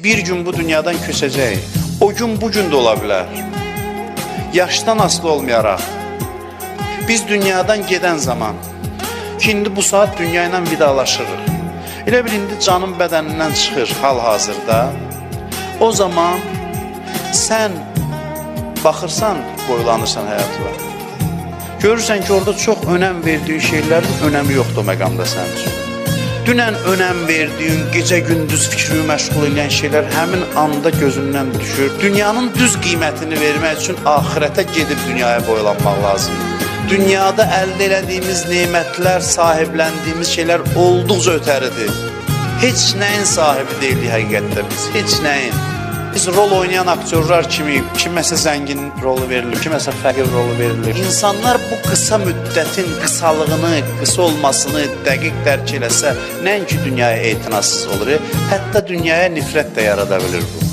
Bir gün bu dünyadan köçəcəyik. O gün bu gün də ola bilər. Yaşdan asılı olmayaraq. Biz dünyadan gedən zaman ki, indi bu saat dünya ilə vidalaşırıq. Elə bil indi canın bədənindən çıxır hal-hazırda. O zaman sən baxırsan, boylanırsan həyatına. Görürsən ki, orada çox önəm verdiyin şeylərin önəmi yoxdur o məqamda sənin üçün. Dünən önəm verdiyin, gecə-gündüz fikrini məşğul edən şeylər həmin anda gözündən düşür. Dünyanın düz qiymətini vermək üçün axirətə gedib dünyaya boylanmaq lazımdır. Dünyada əldə elədiyimiz nemətlər, sahibləndiyimiz şeylər olduqca ötəridir. Heç nəyin sahibi deyilik həqiqətdə biz, heç nəyin. Biz rol oynayan aktyorlar kimi, kiməsə zəngin rolu verilir, kiməsə fəqir rolu verilir. İnsanlar bu qısa müddətin qısalığını, qısa olmasını dəqiq dərk eləsə, nəinki dünyaya etinasız olur, hətta dünyaya nifrət də yarada bilir bu.